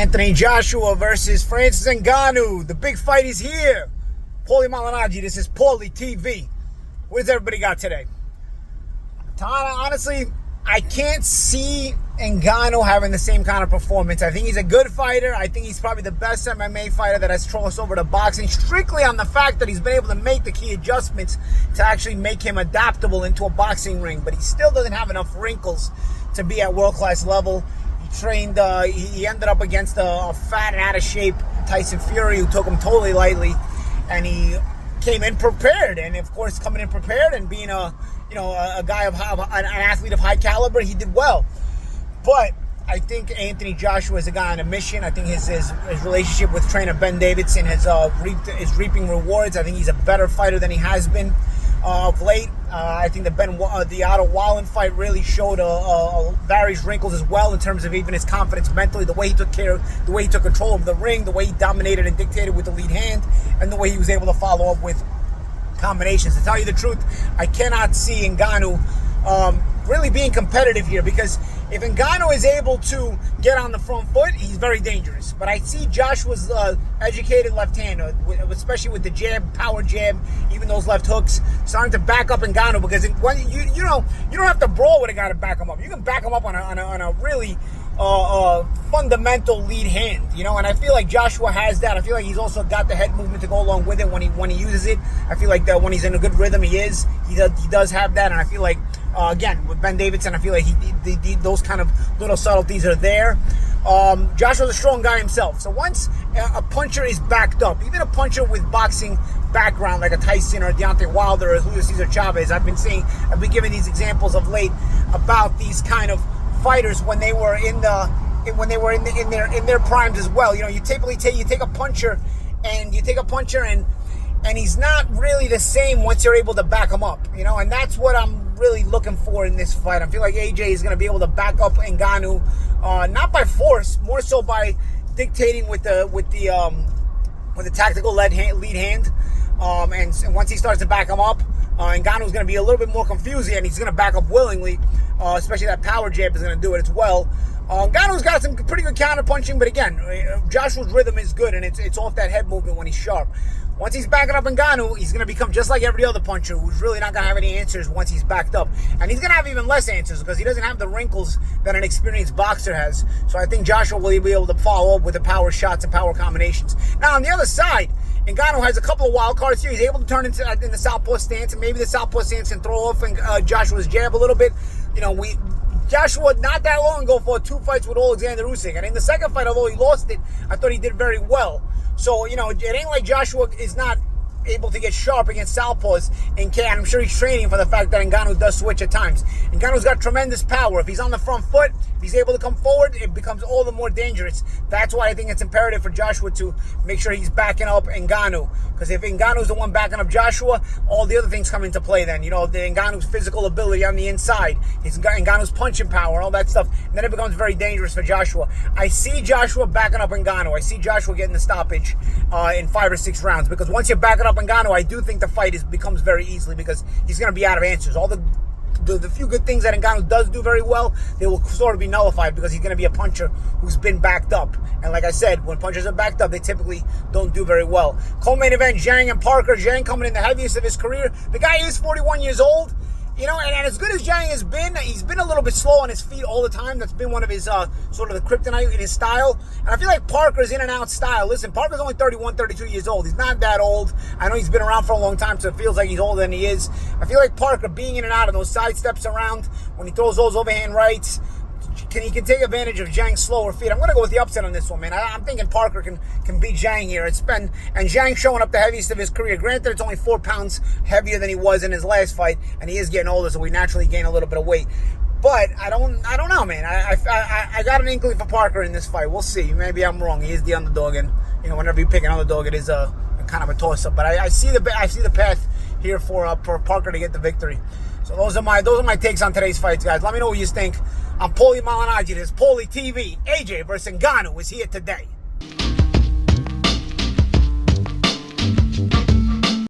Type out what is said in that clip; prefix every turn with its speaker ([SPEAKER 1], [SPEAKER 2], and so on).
[SPEAKER 1] Anthony Joshua versus Francis Ngannou. The big fight is here. Paulie Malignaggi, this is Paulie TV. What does everybody got today? Honestly, I can't see Ngannou having the same kind of performance. I think he's a good fighter. I think he's probably the best MMA fighter that has crossed over to boxing, strictly on the fact that he's been able to make the key adjustments to actually make him adaptable into a boxing ring. But he still doesn't have enough wrinkles to be at world-class level. He trained, he ended up against a fat and out-of-shape Tyson Fury, who took him totally lightly, and he came in prepared. And of course, coming in prepared and being a guy of an athlete of high caliber, he did well. But I think Anthony Joshua is a guy on a mission. I think his relationship with trainer Ben Davidson is reaping rewards. I think he's a better fighter than he has been of late. I think the Otto Wallen fight really showed various wrinkles as well in terms of even his confidence mentally, the way he took control of the ring, the way he dominated and dictated with the lead hand, and the way he was able to follow up with combinations. To tell you the truth, I cannot see Ngannou really being competitive here, because if Ngannou is able to get on the front foot, he's very dangerous. But I see Joshua's educated left hand, especially with the jab, power jab, even those left hooks, starting to back up Ngannou, because you don't have to brawl with a guy to back him up. You can back him up on a really fundamental lead hand, and I feel like Joshua has that. I feel like he's also got the head movement to go along with it when he uses it. I feel like that when he's in a good rhythm, he does have that, and I feel like again with Ben Davidson, I feel like those kind of little subtleties are there. Joshua's a strong guy himself, so once a puncher is backed up, even a puncher with boxing background like a Tyson or Deontay Wilder or Julio Cesar Chavez, I've been giving these examples of late about these kind of fighters when they were in their primes as well. You typically take a puncher and he's not really the same once you're able to back him up, and that's what I'm really looking for in this fight. I feel like AJ is going to be able to back up Ngannou, not by force, more so by dictating with the tactical lead hand. And once he starts to back him up, Ngannou's going to be a little bit more confused, and he's going to back up willingly, especially that power jab is going to do it as well. Ngannou's got some pretty good counter punching, but again, Joshua's rhythm is good, and it's off that head movement when he's sharp. Once he's backing up Ngannou, he's going to become just like every other puncher, who's really not going to have any answers once he's backed up. And he's going to have even less answers because he doesn't have the wrinkles that an experienced boxer has. So I think Joshua will be able to follow up with the power shots and power combinations. Now, on the other side, Ngannou has a couple of wild cards here. He's able to turn into in the southpaw stance, and maybe the southpaw stance can throw off Joshua's jab a little bit. Joshua, not that long ago, fought 2 fights with Alexander Usyk, and in the second fight, although he lost it, I thought he did very well. So, it ain't like Joshua is not able to get sharp against southpaws, and I'm sure he's training for the fact that Ngannou does switch at times. Ngannou's got tremendous power. If he's on the front foot, if he's able to come forward, it becomes all the more dangerous. That's why I think it's imperative for Joshua to make sure he's backing up Ngannou, because if Ngannou's the one backing up Joshua, all the other things come into play then. The Ngannou's physical ability on the inside, Ngannou's punching power, all that stuff, and then it becomes very dangerous for Joshua. I see Joshua backing up Ngannou. I see Joshua getting the stoppage in 5 or 6 rounds, because once you're backing up Ngannou, I do think the fight becomes very easily, because he's going to be out of answers. All the few good things that Ngannou does do very well, they will sort of be nullified, because he's going to be a puncher who's been backed up. And like I said, when punchers are backed up, they typically don't do very well. Co-main event, Zhang and Parker. Zhang coming in the heaviest of his career. The guy is 41 years old. And as good as Zhang has been, he's been a little bit slow on his feet all the time. That's been one of his sort of the kryptonite in his style. And I feel like Parker's in and out style. Listen, Parker's only 31, 32 years old. He's not that old. I know he's been around for a long time, so it feels like he's older than he is. I feel like Parker being in and out of those side steps around, when he throws those overhand rights, he can take advantage of Zhang's slower feet. I'm going to go with the upset on this one, man. I'm thinking Parker can beat Zhang here. And Zhang showing up the heaviest of his career. Granted, it's only 4 pounds heavier than he was in his last fight, and he is getting older, so we naturally gain a little bit of weight. But I don't know, man. I got an inkling for Parker in this fight. We'll see. Maybe I'm wrong. He is the underdog, and whenever you pick an underdog, it is a kind of a toss-up. But I see the path here for Parker to get the victory. So those are my takes on today's fights, guys. Let me know what you think. I'm Paulie Malignaggi. This is Paulie TV. AJ versus Ngannou is here today.